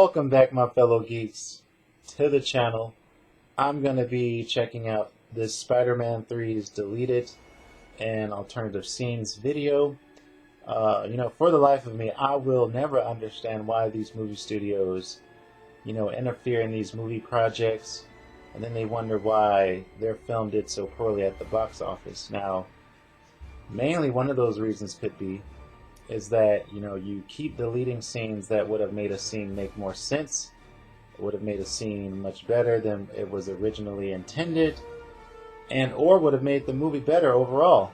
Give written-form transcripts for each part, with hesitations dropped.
Welcome back, my fellow geeks, to the channel. I'm going to be checking out this Spider-Man 3's deleted and alternative scenes video. For the life of me, I will never understand why these movie studios, interfere in these movie projects, and then they wonder why their film did so poorly at the box office. Now, mainly one of those reasons could be is that, you keep deleting scenes that would have made a scene make more sense. It would have made a scene much better than it was originally intended, or would have made the movie better overall.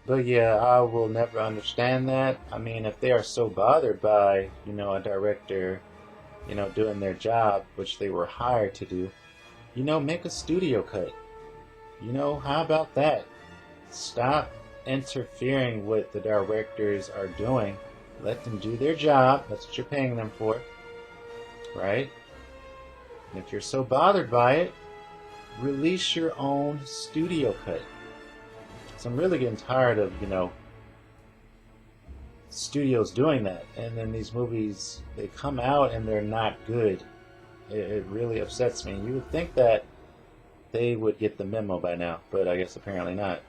But yeah, I will never understand that. I mean, if they are so bothered by, a director, doing their job, which they were hired to do, make a studio cut. How about that? Stop interfering with the directors are doing. Let them do their job. That's what you're paying them for, right? And if you're so bothered by it, release your own studio cut. So I'm really getting tired of, studios doing that, and then these movies, they come out and they're not good. It really upsets me. You would think that they would get the memo by now, but I guess apparently not.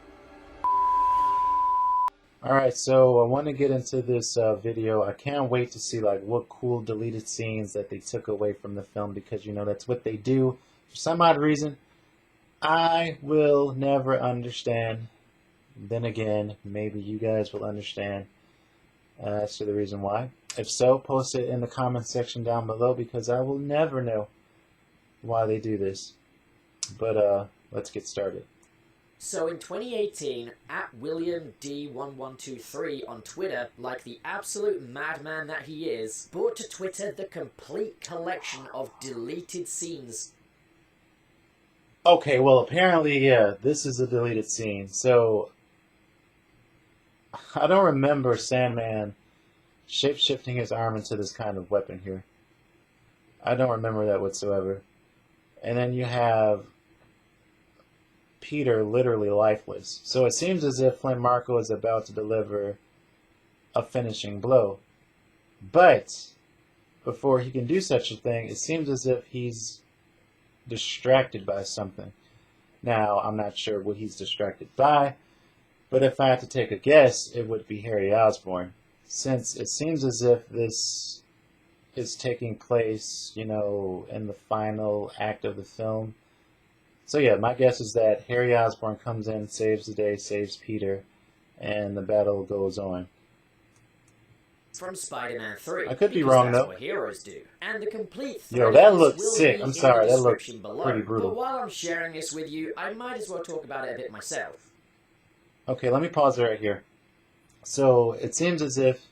Alright, so I want to get into this video. I can't wait to see what cool deleted scenes that they took away from the film, because that's what they do. For some odd reason, I will never understand. Then again, maybe you guys will understand as to the reason why. If so, post it in the comment section down below, because I will never know why they do this. But let's get started. So in 2018, at WilliamD1123 on Twitter, like the absolute madman that he is, brought to Twitter the complete collection of deleted scenes. Okay, well apparently, yeah, this is a deleted scene. So, I don't remember Sandman shape-shifting his arm into this kind of weapon here. I don't remember that whatsoever. And then you have Peter literally lifeless. So it seems as if Flint Marko is about to deliver a finishing blow. But before he can do such a thing, it seems as if he's distracted by something. Now, I'm not sure what he's distracted by, but if I had to take a guess, it would be Harry Osborn, since it seems as if this is taking place, in the final act of the film. So yeah, my guess is that Harry Osborn comes in, saves the day, saves Peter, and the battle goes on. From Spider-Man 3. I could be wrong though. That's what heroes do. And the complete Yo, that looks sick. I'm sorry, that looks pretty brutal. But while I'm sharing this with you, I might as well talk about it a bit myself. Okay, let me pause it right here. So it seems as if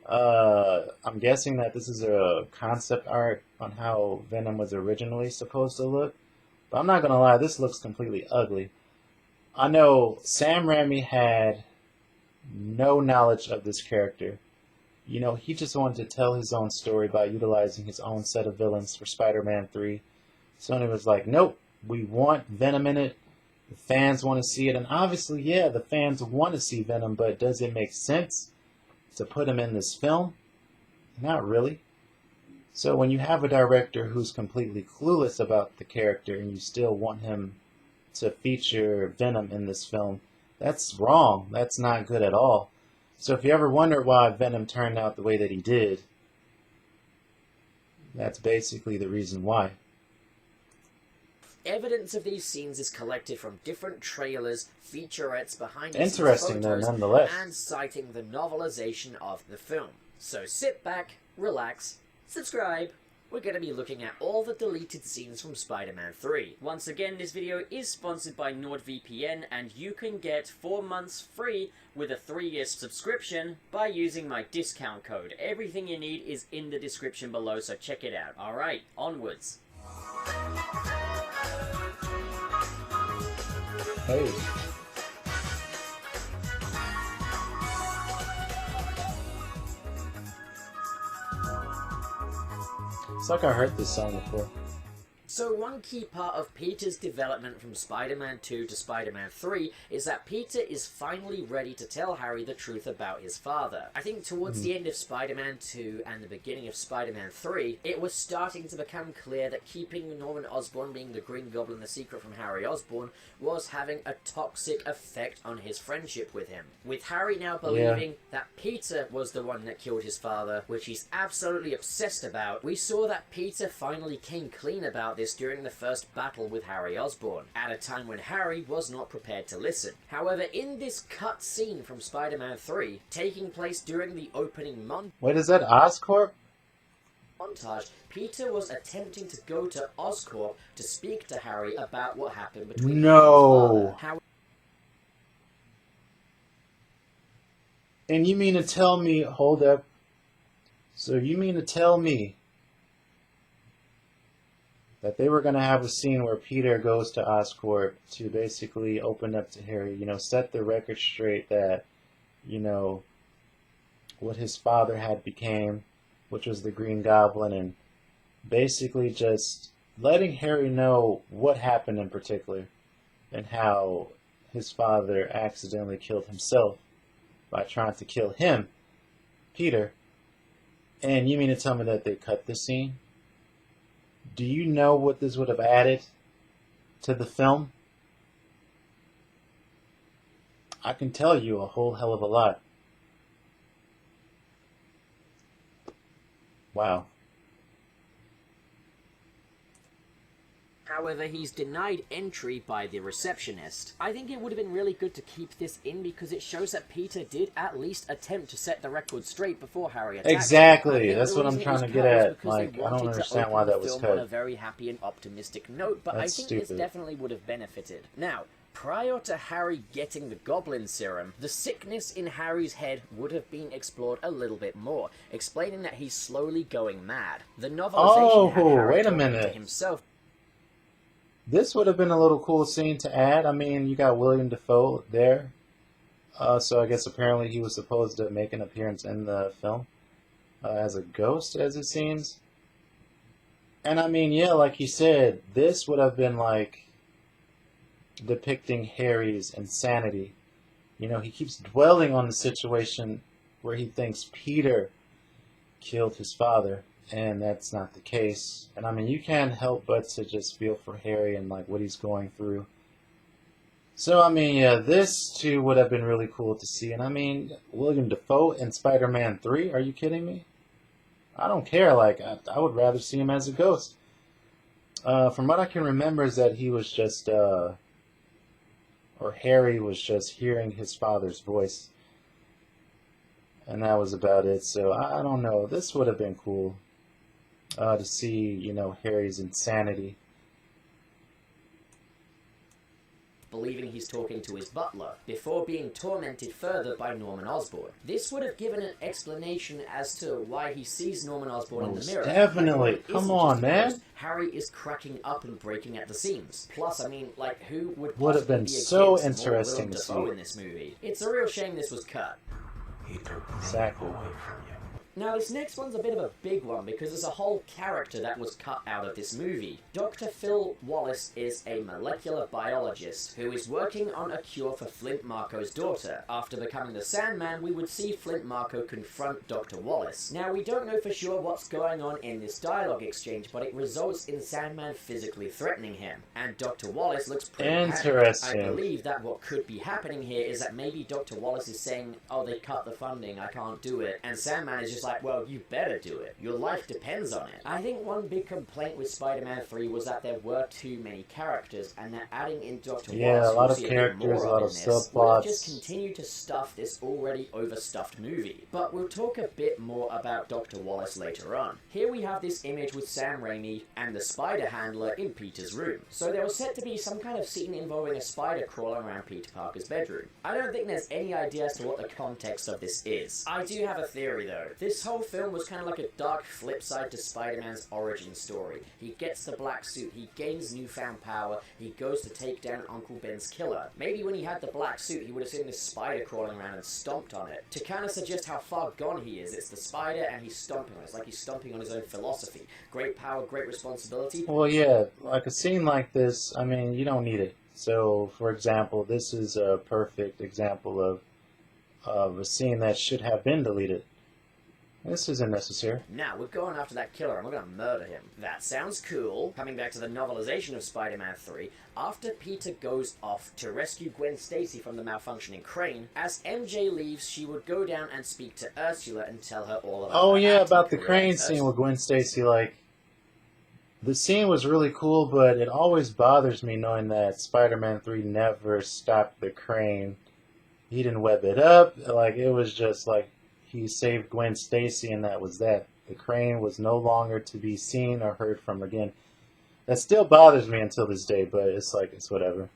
I'm guessing that this is a concept art on how Venom was originally supposed to look. But I'm not going to lie, this looks completely ugly. I know Sam Raimi had no knowledge of this character. He just wanted to tell his own story by utilizing his own set of villains for Spider-Man 3. Sony was like, nope, we want Venom in it. The fans want to see it. And obviously, yeah, the fans want to see Venom, but does it make sense to put him in this film? Not really. So when you have a director who's completely clueless about the character and you still want him to feature Venom in this film, that's wrong. That's not good at all. So if you ever wonder why Venom turned out the way that he did, that's basically the reason why. Evidence of these scenes is collected from different trailers, featurettes, behind the Interesting scenes though, photos, nonetheless. and citing the novelization of the film. So sit back, relax, subscribe. We're going to be looking at all the deleted scenes from Spider-Man 3. Once again, this video is sponsored by NordVPN, and you can get 4 months free with a 3-year subscription by using my discount code. Everything you need is in the description below, so check it out. Alright, onwards. Hey. It's like I heard this song before. So one key part of Peter's development from Spider-Man 2 to Spider-Man 3 is that Peter is finally ready to tell Harry the truth about his father. I think towards the end of Spider-Man 2 and the beginning of Spider-Man 3, it was starting to become clear that keeping Norman Osborn being the Green Goblin the secret from Harry Osborn was having a toxic effect on his friendship with him. With Harry now believing that Peter was the one that killed his father, which he's absolutely obsessed about, we saw that Peter finally came clean about this during the first battle with Harry Osborn, at a time when Harry was not prepared to listen. However, in this cut scene from Spider-Man 3, taking place during the opening Wait, is that Oscorp? montage, Peter was attempting to go to Oscorp to speak to Harry about what happened between him and his father. And you mean to tell me, hold up, so you mean to tell me that they were going to have a scene where Peter goes to Oscorp to basically open up to Harry, set the record straight that, what his father had became, which was the Green Goblin, and basically just letting Harry know what happened in particular and how his father accidentally killed himself by trying to kill him, Peter. And you mean to tell me that they cut this scene? Do you know what this would have added to the film? I can tell you a whole hell of a lot. Wow. However, he's denied entry by the receptionist. I think it would have been really good to keep this in because it shows that Peter did at least attempt to set the record straight before Harry attacked him. Exactly, that's what I'm trying to get at. Like, I don't understand why that was cut. On a very happy and optimistic note, but I think this definitely would have benefited. Now, prior to Harry getting the Goblin Serum, the sickness in Harry's head would have been explored a little bit more, explaining that he's slowly going mad. The novelization had Harry wait a talking minute. to himself. This would have been a little cool scene to add. I mean, you got William Dafoe there. So I guess apparently he was supposed to make an appearance in the film as a ghost, as it seems. And I mean, yeah, like you said, this would have been like depicting Harry's insanity. He keeps dwelling on the situation where he thinks Peter killed his father. And that's not the case. And I mean, you can't help but to just feel for Harry and like what he's going through. So I mean, yeah, this too would have been really cool to see. And I mean, William Dafoe in Spider-Man 3, are you kidding me? I don't care. Like, I would rather see him as a ghost. From what I can remember is that he was just, or Harry was just hearing his father's voice. And that was about it. So I don't know. This would have been cool. To see, Harry's insanity. Believing he's talking to his butler, before being tormented further by Norman Osborn. This would have given an explanation as to why he sees Norman Osborn in the mirror. Definitely. Come on, man. Harry is cracking up and breaking at the seams. Plus, I mean, like, who would have been so interesting to see in this movie? It's a real shame this was cut. He took me Exactly. away from you. Now, this next one's a bit of a big one because there's a whole character that was cut out of this movie. Dr. Phil Wallace is a molecular biologist who is working on a cure for Flint Marco's daughter. After becoming the Sandman, we would see Flint Marco confront Dr. Wallace. Now, we don't know for sure what's going on in this dialogue exchange, but it results in Sandman physically threatening him. And Dr. Wallace looks pretty interesting. panicked. I believe that what could be happening here is that maybe Dr. Wallace is saying, oh, they cut the funding, I can't do it. And Sandman is just like, well, you better do it. Your life depends on it. I think one big complaint with Spider-Man 3 was that there were too many characters, and that adding in Dr. Wallace, a lot of characters, a lot of subplots, would have just continued to stuff this already overstuffed movie. But we'll talk a bit more about Dr. Wallace later on. Here we have this image with Sam Raimi and the spider handler in Peter's room. So there was set to be some kind of scene involving a spider crawling around Peter Parker's bedroom. I don't think there's any idea as to what the context of this is. I do have a theory though. This This whole film was kind of like a dark flip side to Spider-Man's origin story. He gets the black suit, he gains newfound power, he goes to take down Uncle Ben's killer. Maybe when he had the black suit, he would have seen this spider crawling around and stomped on it. To kind of suggest how far gone he is, it's the spider and he's stomping on it. It's like he's stomping on his own philosophy. Great power, great responsibility. Well, yeah, like a scene like this, I mean, you don't need it. So, for example, this is a perfect example of a scene that should have been deleted. This isn't necessary. Now, we're going after that killer and we're going to murder him. That sounds cool. Coming back to the novelization of Spider-Man 3, after Peter goes off to rescue Gwen Stacy from the malfunctioning crane, as MJ leaves, she would go down and speak to Ursula and tell her all about Oh her yeah, acting about the career. crane scene with Gwen Stacy, like, the scene was really cool, but it always bothers me knowing that Spider-Man 3 never stopped the crane. He didn't web it up, like, it was just like, he saved Gwen Stacy and that was that. The crane was no longer to be seen or heard from again. That still bothers me until this day, but it's like, it's whatever.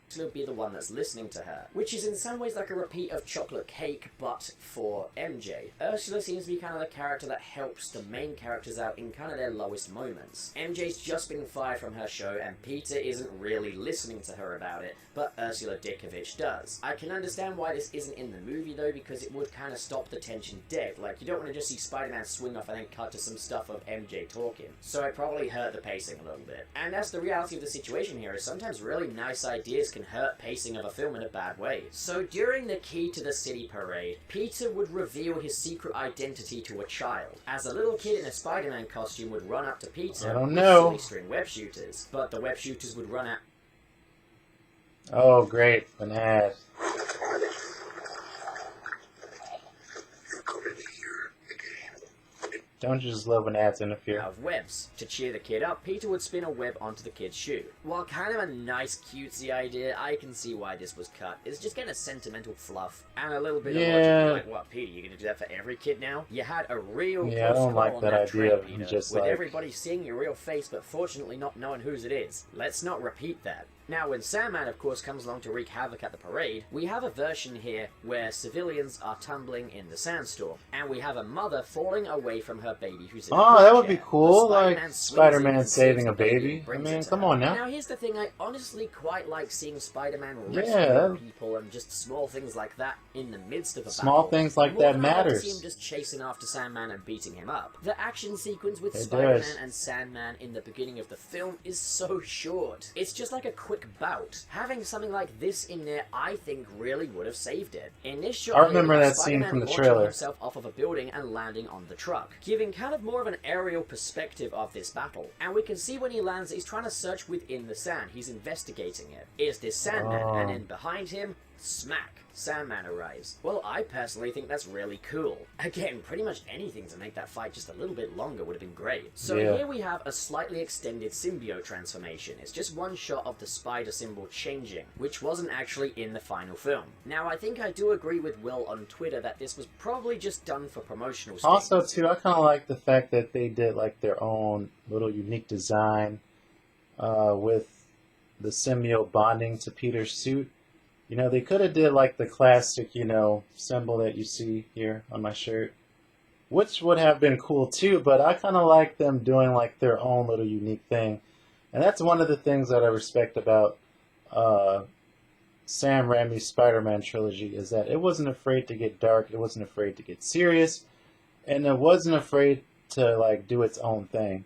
Ursula be the one that's listening to her, which is in some ways like a repeat of Chocolate Cake, but for MJ. Ursula seems to be kind of the character that helps the main characters out in kind of their lowest moments. MJ's just been fired from her show, and Peter isn't really listening to her about it, but Ursula Dickovich does. I can understand why this isn't in the movie, though, because it would kind of stop the tension dead. Like, you don't want to just see Spider-Man swing off and then cut to some stuff of MJ talking. So it probably hurt the pacing a little bit. And that's the reality of the situation here, is sometimes really nice ideas can hurt pacing of a film in a bad way. So during the Key to the City parade, Peter would reveal his secret identity to a child. As a little kid in a Spider-Man costume would run up to Peter with silly string web shooters, but the web shooters would run out. Oh great, an ad. Don't you just love when ads interfere? Of webs. To cheer the kid up, Peter would spin a web onto the kid's shoe. While kind of a nice cutesy idea, I can see why this was cut. It's just getting a sentimental fluff and a little bit of logic. Like, what, Peter, you gonna do that for every kid now? You had a real I don't like that idea of Peter, just with like... everybody seeing your real face but fortunately not knowing whose it is. Let's not repeat that. Now, when Sandman, of course, comes along to wreak havoc at the parade, we have a version here where civilians are tumbling in the sandstorm, and we have a mother falling away from her baby who's in a Oh, that would pushchair. be cool, Spider-Man like swings Spider-Man in and saving saves a the baby baby. and I brings mean, it to come her. on now. Now, here's the thing, I honestly quite like seeing Spider-Man Yeah. rescuing people and just small things like that in the midst of a Small battle. things like More that than I'd love to see matters. him just chasing after Sandman and beating him up. The action sequence with It Spider-Man does. and Sandman in the beginning of the film is so short. It's just like a quick bout. Having something like this in there, I think, really would have saved it. In this shot, I remember here, we have that scene Spider-Man from the launching trailer. himself off of a building and landing on the truck, giving kind of more of an aerial perspective of this battle. And we can see when he lands that he's trying to search within the sand. He's investigating it. Is this Sandman? Oh. And then behind him, smack, Sandman arrives. Well, I personally think that's really cool. Again, pretty much anything to make that fight just a little bit longer would have been great. So Yeah. here we have a slightly extended symbiote transformation. It's just one shot of the spider symbol changing, which wasn't actually in the final film. Now, I think I do agree with Will on Twitter that this was probably just done for promotional stints. Also, too, I kind of like the fact that they did like their own little unique design with the symbiote bonding to Peter's suit. You know, they could have did like the classic, you know, symbol that you see here on my shirt, which would have been cool too, but I kind of like them doing like their own little unique thing. And that's one of the things that I respect about Sam Raimi's Spider-Man trilogy, is that it wasn't afraid to get dark, it wasn't afraid to get serious, and it wasn't afraid to like do its own thing.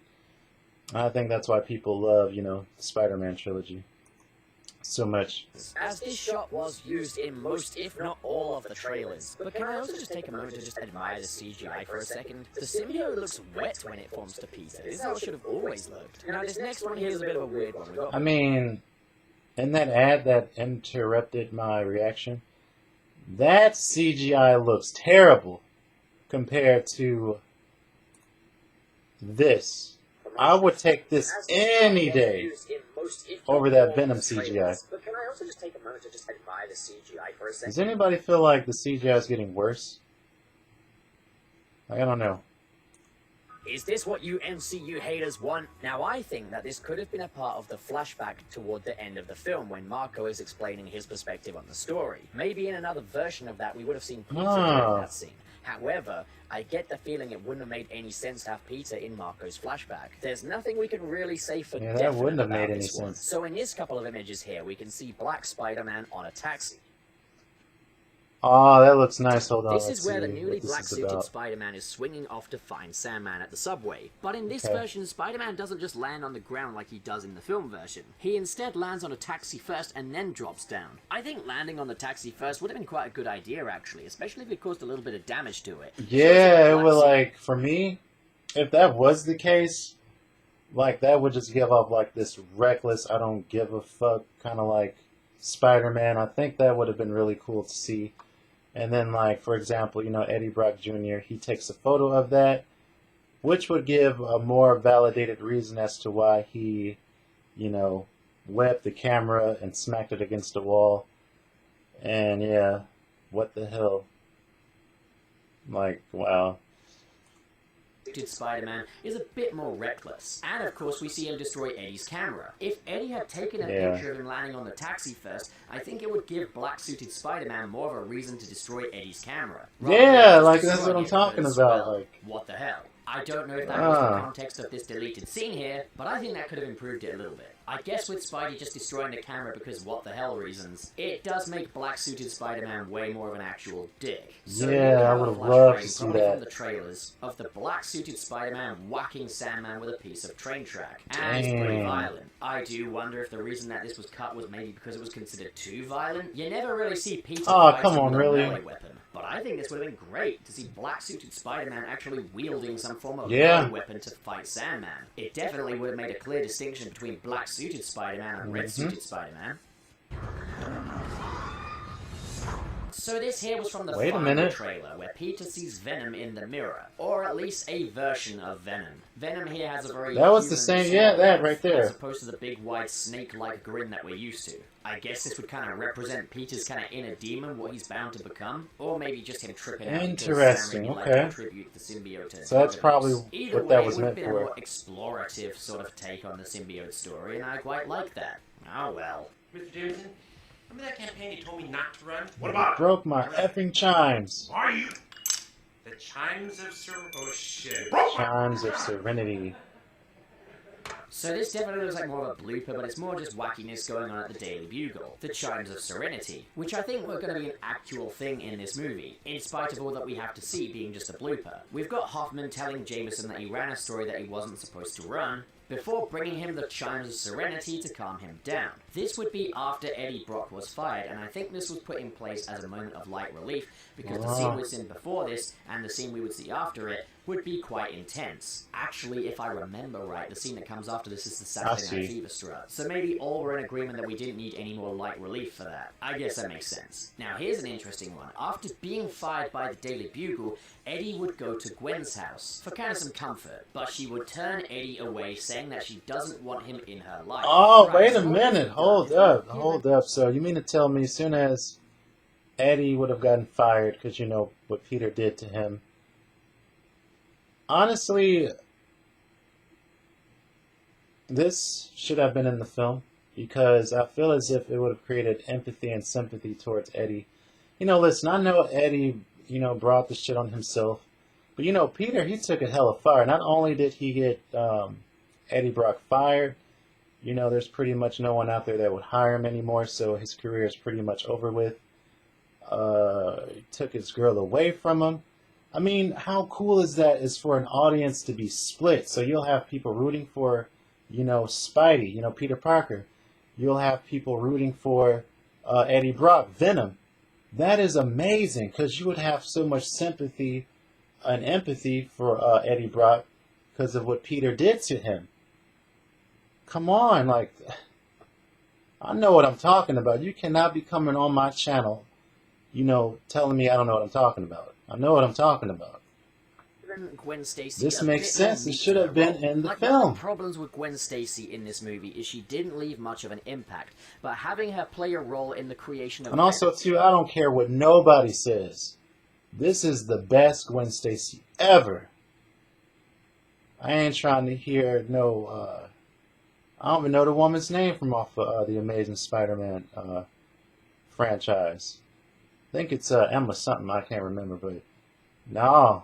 I think that's why people love, you know, the Spider-Man trilogy so much. As this shot was used in most, if not all, of the trailers. But can I also just take a moment to just admire the CGI for a second? The symbiote looks wet when it forms to Peter. This is how it should have always looked. Now, this next one here is a bit of a weird one. I mean, in that ad that interrupted my reaction, that CGI looks terrible compared to this. I would take this any day over that Venom CGI. But can I also just take a moment to just admire the CGI for a second? Does anybody feel like the CGI is getting worse? I don't know. Is this what you MCU haters want? Now, I think that this could have been a part of the flashback toward the end of the film when Marco is explaining his perspective on the story. Maybe in another version of that, we would have seen Peter during that scene. However, I get the feeling it wouldn't have made any sense to have Peter in Marco's flashback. There's nothing we can really say for Yeah, that definite wouldn't have about made any this one. sense. So in this couple of images here, we can see Black Spider-Man on a taxi. Oh, that looks nice. Hold on. This Let's is where the see newly what this is black-suited about. Spider-Man is swinging off to find Sandman at the subway. But in this Okay. version, Spider-Man doesn't just land on the ground like he does in the film version. He instead lands on a taxi first and then drops down. I think landing on the taxi first would have been quite a good idea, actually, especially if it caused a little bit of damage to it. Yeah, it would, like, for me, if that was the case, like, that would just give off, like, this reckless, I don't give a fuck kind of like Spider-Man. I think that would have been really cool to see. And then, like, for example, you know, Eddie Brock Jr., he takes a photo of that, which would give a more validated reason as to why he, you know, webbed the camera and smacked it against the wall. And, yeah, what the hell? Like, wow. Spider-Man is a bit more reckless. And of course we see him destroy Eddie's camera. If Eddie had taken a picture of him landing on the taxi first, I think it would give black-suited Spider-Man more of a reason to destroy Eddie's camera. Yeah, like that's what I'm talking about. Well, like, what the hell? I don't know if that was the context of this deleted scene here, but I think that could have improved it a little bit. I guess with Spidey just destroying the camera because what the hell reasons, it does make black-suited Spider-Man way more of an actual dick. So yeah, I would have loved to see that. From the trailers of the black-suited Spider-Man whacking Sandman with a piece of train track. And it's pretty violent. I do wonder if the reason that this was cut was maybe because it was considered too violent. You never really see Peter fighting with a melee weapon. But I think this would have been great to see black-suited Spider-Man actually wielding some form of melee weapon to fight Sandman. It definitely would have made a clear distinction between black-suited Spider-Man and red-suited Spider-Man. So this here was from the final trailer, where Peter sees Venom in the mirror. Or at least a version of Venom. Venom here has a very that was the same, yeah, that right there. As opposed to the big, wide, snake-like grin that we're used to. I guess this would kind of represent Peter's kind of inner demon, what he's bound to become. Or maybe just him tripping out. Interesting, okay. The symbiote So that's probably Either what that way, was it would have meant been a for. more explorative sort of take on the symbiote story, and I quite like that. Oh well. Mr. Jameson, remember that campaign you told me not to run? What about it? Broke my effing chimes. Are you? The chimes of Oh shit. Chimes of Serenity. So this definitely looks like more of a blooper, but it's more just wackiness going on at the Daily Bugle. The Chimes of Serenity, which I think were going to be an actual thing in this movie, in spite of all that we have to see being just a blooper. We've got Hoffman telling Jameson that he ran a story that he wasn't supposed to run, before bringing him the Chimes of Serenity to calm him down. This would be after Eddie Brock was fired, and I think this was put in place as a moment of light relief, because the scene we've seen before this, and the scene we would see after it, would be quite intense. Actually, if I remember right, the scene that comes after this is the Saturday Night Fever strut. So maybe all were in agreement that we didn't need any more light relief for that. I guess that makes sense. Now here's an interesting one. After being fired by the Daily Bugle, Eddie would go to Gwen's house for kind of some comfort, but she would turn Eddie away, saying that she doesn't want him in her life. Oh, wait a minute. Hold up. So you mean to tell me as soon as Eddie would have gotten fired, because you know what Peter did to him, honestly, this should have been in the film, because I feel as if it would have created empathy and sympathy towards Eddie. You know, listen, I know Eddie, you know, brought the shit on himself, but you know, Peter, he took a hell of fire. Not only did he get Eddie Brock fired, you know, there's pretty much no one out there that would hire him anymore, so his career is pretty much over with. He took his girl away from him. I mean, how cool is that is for an audience to be split? So you'll have people rooting for, you know, Spidey, you know, Peter Parker. You'll have people rooting for Eddie Brock, Venom. That is amazing, because you would have so much sympathy and empathy for Eddie Brock because of what Peter did to him. Come on, like, I know what I'm talking about. You cannot be coming on my channel, you know, telling me I don't know what I'm talking about. I know what I'm talking about. Gwen Stacy. This makes sense. It should have been in the film. One of the problems with Gwen Stacy in this movie is she didn't leave much of an impact, but having her play a role in the creation of... And also, too, I don't care what nobody says. This is the best Gwen Stacy ever. I ain't trying to hear no... I don't even know the woman's name from off the Amazing Spider-Man franchise. I think it's Emma something. I can't remember, but No,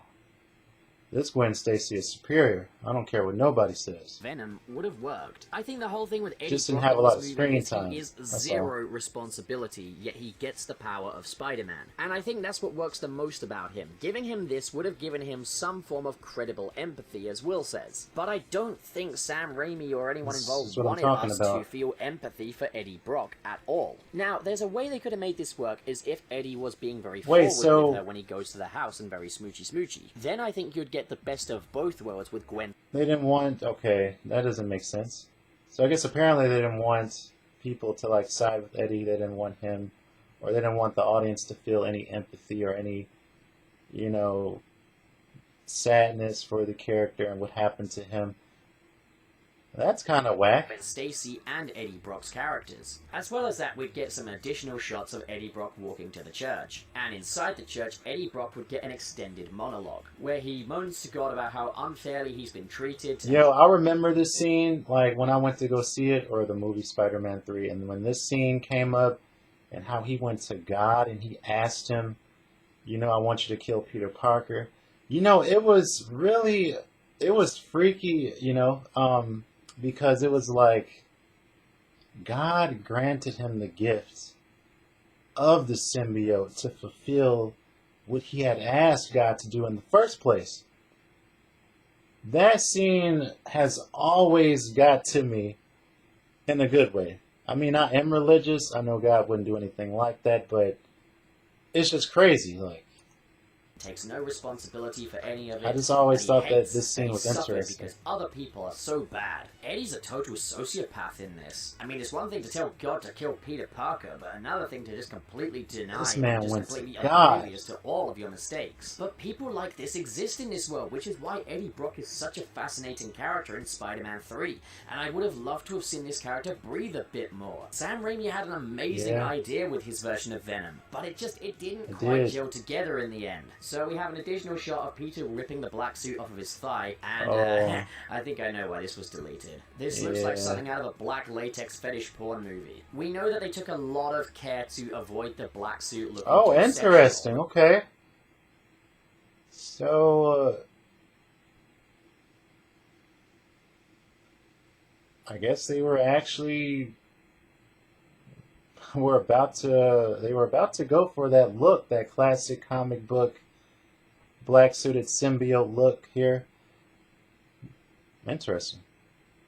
this Gwen Stacy is superior. I don't care what nobody says. Venom would have worked. I think the whole thing with Eddie Just didn't Brock have a in lot this of movie screen is time. he is That's zero responsibility, yet he gets the power of Spider-Man. And I think that's what works the most about him. Giving him this would have given him some form of credible empathy, as Will says. But I don't think Sam Raimi or anyone This involved is what I'm wanted talking us about. to feel empathy for Eddie Brock at all. Now, there's a way they could have made this work is if Eddie was being very Wait, forward with her when he goes to the house and very smoochy. Then I think you'd get the best of both worlds with Gwen. They didn't want... Okay, that doesn't make sense. So I guess apparently they didn't want people to, like, side with Eddie. They didn't want him... Or they didn't want the audience to feel any empathy or any, you know, sadness for the character and what happened to him. That's kind of whack. Gwen Stacy and Eddie Brock's characters. As well as that, we'd get some additional shots of Eddie Brock walking to the church. And inside the church, Eddie Brock would get an extended monologue, where he moans to God about how unfairly he's been treated. Yo, I remember this scene, like, when I went to go see it, or the movie Spider-Man 3, and when this scene came up, and how he went to God, and he asked him, you know, I want you to kill Peter Parker. You know, it was really, it was freaky, you know, because it was like God granted him the gift of the symbiote to fulfill what he had asked God to do in the first place. That scene has always got to me in a good way. I mean, I am religious. I know God wouldn't do anything like that, but it's just crazy. Like, takes no responsibility for any of it. I just always and he thought that hates this scene and he was suffers interesting. because other people are so bad. Eddie's a total sociopath in this. I mean, it's one thing to tell God to kill Peter Parker, but another thing to just completely deny This and man just went to completely God. oblivious to all of your mistakes. But people like this exist in this world, which is why Eddie Brock is such a fascinating character in Spider-Man 3. And I would have loved to have seen this character breathe a bit more. Sam Raimi had an amazing idea with his version of Venom, but it didn't quite gel together in the end. So we have an additional shot of Peter ripping the black suit off of his thigh, and I think I know why this was deleted. This looks like something out of a black latex fetish porn movie. We know that they took a lot of care to avoid the black suit looking too interesting. sexual. Okay. So, I guess they were actually they were about to go for that look, that classic comic book black suited symbiote look here. Interesting.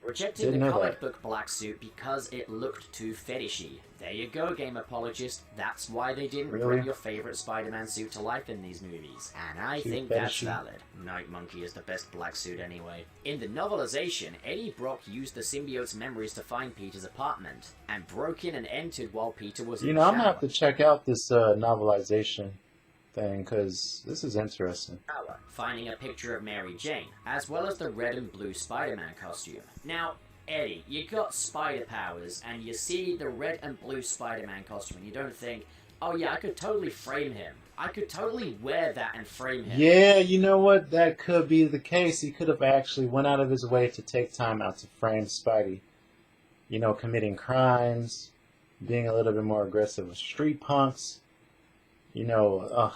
Rejecting the comic book black suit because it looked too fetishy. There you go, game apologist. That's why they didn't bring your favorite Spider-Man suit to life in these movies. And I think that's valid. Night Monkey is the best black suit anyway. In the novelization, Eddie Brock used the symbiote's memories to find Peter's apartment, and broke in and entered while Peter was in the shower. I'm going to have to check out this novelization thing, because this is interesting. Finding a picture of Mary Jane, as well as the red and blue Spider-Man costume. Now, Eddie, you got spider powers, and you see the red and blue Spider-Man costume, and you don't think, oh yeah, I could totally frame him. I could totally wear that and frame him. Yeah, you know what? That could be the case. He could have actually went out of his way to take time out to frame Spidey. You know, committing crimes, being a little bit more aggressive with street punks. You know,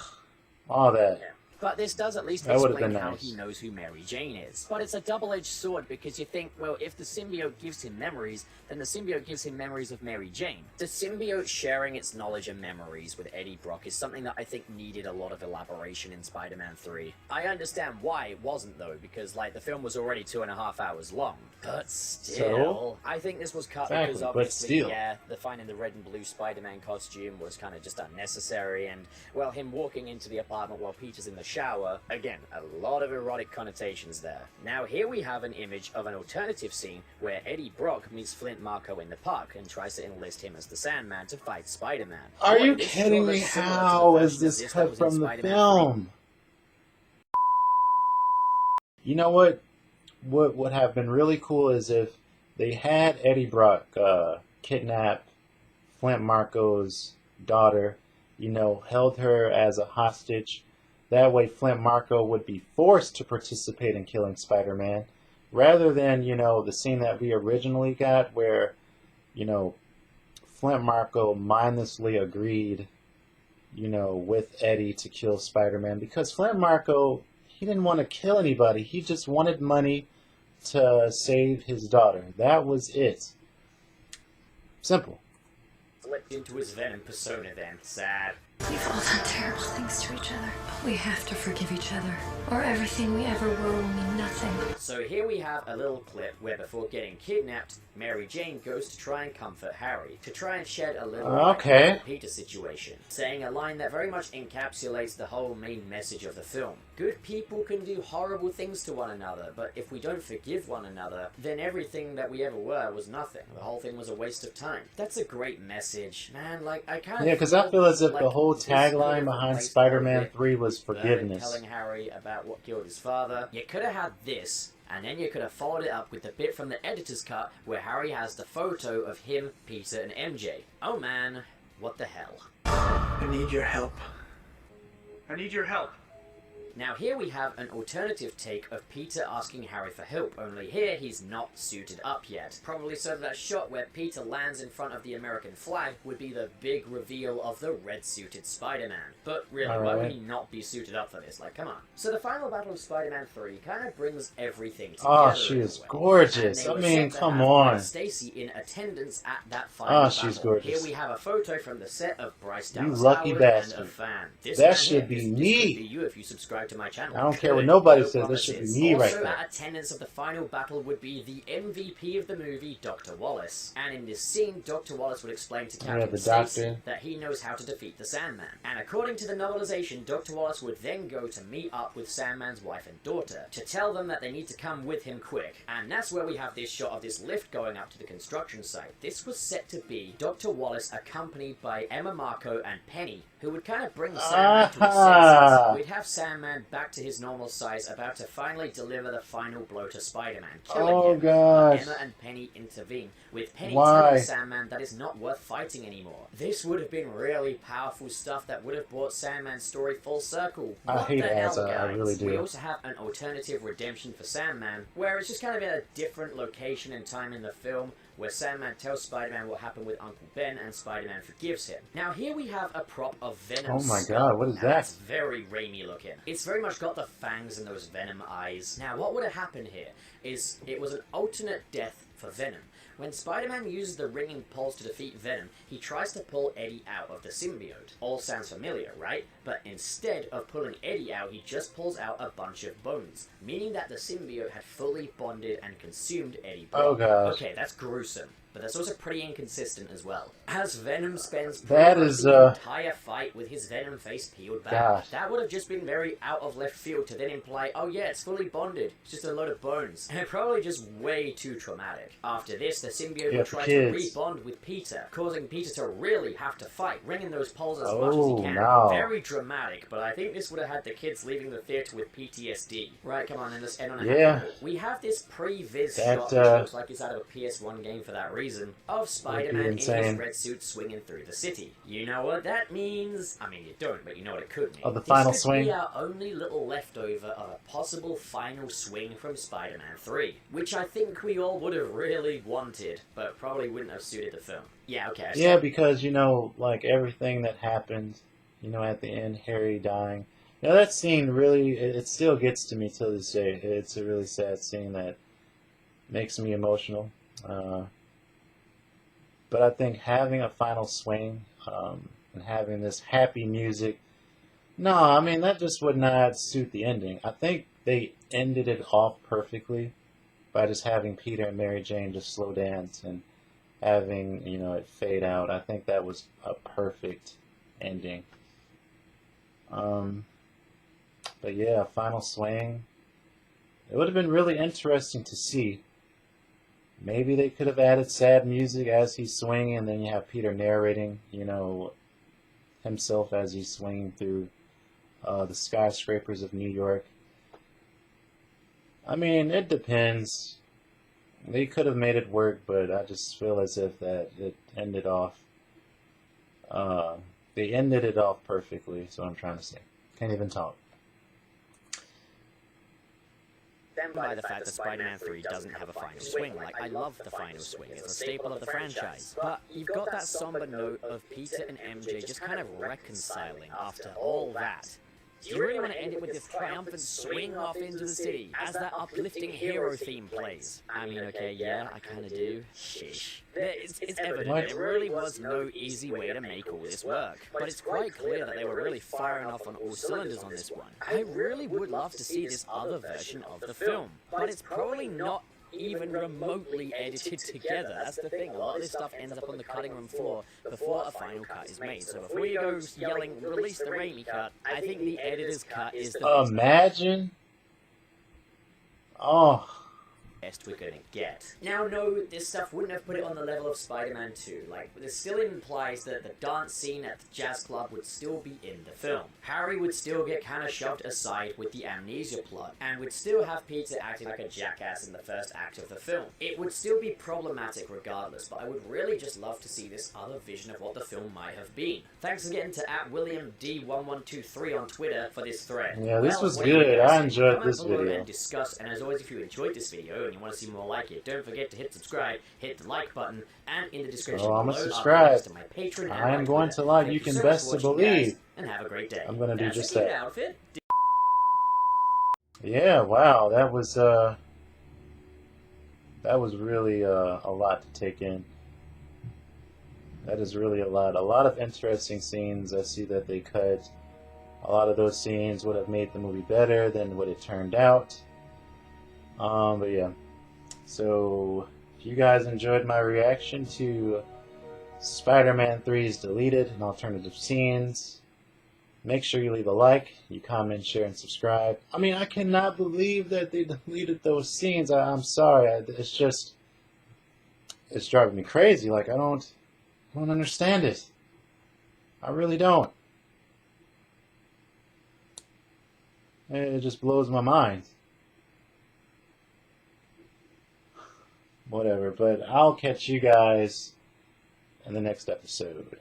all that. Yeah. But this does at least That would've explain been how nice. he knows who Mary Jane is. But it's a double-edged sword, because you think, well, if the symbiote gives him memories, then the symbiote gives him memories of Mary Jane. The symbiote sharing its knowledge and memories with Eddie Brock is something that I think needed a lot of elaboration in Spider-Man 3. I understand why it wasn't, though, because, like, the film was already 2.5 hours long. But still, I think this was cut because obviously, the finding the red and blue Spider-Man costume was kind of just unnecessary, and, well, him walking into the apartment while Peter's in the shower, again, a lot of erotic connotations there. Now here we have an image of an alternative scene where Eddie Brock meets Flint Marko in the park and tries to enlist him as the Sandman to fight Spider-Man. Are you kidding me? How is this cut from the film? You know what? What would have been really cool is if they had Eddie Brock kidnap Flint Marko's daughter, you know, held her as a hostage. That way Flint Marko would be forced to participate in killing Spider-Man, rather than, you know, the scene that we originally got where, you know, Flint Marko mindlessly agreed, with Eddie to kill Spider-Man, because Flint Marko, he didn't want to kill anybody. He just wanted money to save his daughter. That was it. Simple. Flipped into his Venom persona then. Sad. We've all done terrible things to each other, but we have to forgive each other, or everything we ever were will mean nothing. So here we have a little clip where before getting kidnapped, Mary Jane goes to try and comfort Harry, to try and shed a little light on the Peter situation, saying a line that very much encapsulates the whole main message of the film. Good people can do horrible things to one another, but if we don't forgive one another, then everything that we ever were was nothing. The whole thing was a waste of time. That's a great message, man. Like, I kind of because I feel as if the whole tagline behind Spider-Man 3 was forgiveness. Telling Harry about what killed his father. You could have had this, and then you could have followed it up with the bit from the editor's cut where Harry has the photo of him, Peter, and MJ. Oh man, what the hell. I need your help. I need your help. Now here we have an alternative take of Peter asking Harry for help, only here he's not suited up yet. Probably so that shot where Peter lands in front of the American flag would be the big reveal of the red-suited Spider-Man. But really, why would he not be suited up for this? Like, come on. So the final battle of Spider-Man 3 kind of brings everything together. Oh, she is gorgeous. I mean, come on. Stacy in attendance at that final battle. She's gorgeous. Here we have a photo from the set of Bryce Dallas You lucky Howard bastard. and a fan. That should be me. This could be you if you subscribe to my channel. I don't care what nobody says. This should be me right also there. At attendance of the final battle would be the MVP of the movie, Dr. Wallace. And in this scene, Dr. Wallace would explain to Captain Stacy that he knows how to defeat the Sandman. And according to the novelization, Dr. Wallace would then go to meet up with Sandman's wife and daughter to tell them that they need to come with him quick. And that's where we have this shot of this lift going up to the construction site. This was set to be Dr. Wallace accompanied by Emma Marco and Penny, who would kind of bring Sandman to his senses. We'd have Sandman back to his normal size, about to finally deliver the final blow to Spider-Man, killing him. Gosh. Emma and Penny intervene, with Penny telling Sandman that it's not worth fighting anymore. This would have been really powerful stuff that would have brought Sandman's story full circle. I hate Asa, I really do. We also have an alternative redemption for Sandman, where it's just kind of in a different location and time in the film, where Sandman tells Spider-Man what happened with Uncle Ben, and Spider-Man forgives him. Now here we have a prop of Venom. Oh my god, what is that? It's very Raimi looking. It's very much got the fangs and those Venom eyes. Now what would have happened here is it was an alternate death for Venom. When Spider-Man uses the ringing pulse to defeat Venom, he tries to pull Eddie out of the symbiote. All sounds familiar, right? But instead of pulling Eddie out, he just pulls out a bunch of bones, meaning that the symbiote had fully bonded and consumed Eddie Brock. Oh gosh. Okay, that's gruesome. But that's also pretty inconsistent as well. As Venom spends the entire fight with his Venom face peeled back. Gosh. That would have just been very out of left field to then imply, oh yeah, it's fully bonded. It's just a load of bones. And probably just way too traumatic. After this, the symbiote would try to rebond with Peter, causing Peter to really have to fight, ringing those poles as much as he can. No. Very dramatic, but I think this would have had the kids leaving the theater with PTSD. Right, come on, then let's end on a happy note. We have this pre-viz shot, which looks like it's out of a PS1 game for that reason, of Spider-Man in his red suit swinging through the city. You know what that means? I mean, you don't, but you know what it could mean. Oh, the final this could swing? be our only little leftover of a possible final swing from Spider-Man 3, which I think we all would have really wanted, but probably wouldn't have suited the film. Yeah, okay. Yeah, because, like everything that happened, at the end, Harry dying. That scene really, it still gets to me till this day. It's a really sad scene that makes me emotional. But I think having a final swing and having this happy music, that just would not suit the ending. I think they ended it off perfectly by just having Peter and Mary Jane just slow dance and having, it fade out. I think that was a perfect ending. But yeah, final swing. It would have been really interesting to see. Maybe they could have added sad music as he's swinging, and then you have Peter narrating, himself as he's swinging through the skyscrapers of New York. I mean, it depends. They could have made it work, but I just feel as if that it ended off. They ended it off perfectly, is what I'm trying to say. Can't even talk. then by the fact that Spider-Man 3 doesn't have a final swing. Like, I love the final swing, it's a staple of the franchise. But you've got that somber note of Peter and MJ just kind of reconciling after all that. Do you really want to end it with this triumphant swing off into the city as that uplifting hero theme plays? I mean, okay, yeah, I kind of do. Sheesh. It's evident that there really was no easy way to make all this work. But it's quite clear that they were really firing off on all cylinders on this one. I really would love to see this other version of the film, but it's probably not even remotely edited together. That's the thing. A lot of this stuff ends up on the cutting room floor before a final cut is made. So before you go yelling, release the Raimi cut, I think the editor's cut is the Imagine. Oh. best we're gonna get. Now, no, this stuff wouldn't have put it on the level of Spider-Man 2. Like, this still implies that the dance scene at the jazz club would still be in the film. Harry would still get kind of shoved aside with the amnesia plot, and would still have Peter acting like a jackass in the first act of the film. It would still be problematic regardless, but I would really just love to see this other vision of what the film might have been. Thanks again to @WilliamD1123 on Twitter for this thread. Yeah, this was what do you good. guys I think? enjoyed Comment this below video. and discuss, and as always, if you enjoyed this video and you want to see more like it, don't forget to hit subscribe, hit the like button, and in the description Oh, I'm below gonna are subscribe. links to my Patreon and I am my going Twitter. to like. Thank You can so much best for to watching, guys, believe. and have a great day. I'm gonna do That's a just cute that. outfit. Yeah, wow, that was really a lot to take in. That is really a lot. A lot of interesting scenes. I see that they cut. A lot of those scenes would have made the movie better than what it turned out. But yeah. So, if you guys enjoyed my reaction to Spider-Man 3's deleted and alternative scenes, make sure you leave a like, you comment, share, and subscribe. I mean, I cannot believe that they deleted those scenes. I'm sorry. It's driving me crazy. Like, I don't understand it. I really don't. It just blows my mind. Whatever, but I'll catch you guys in the next episode.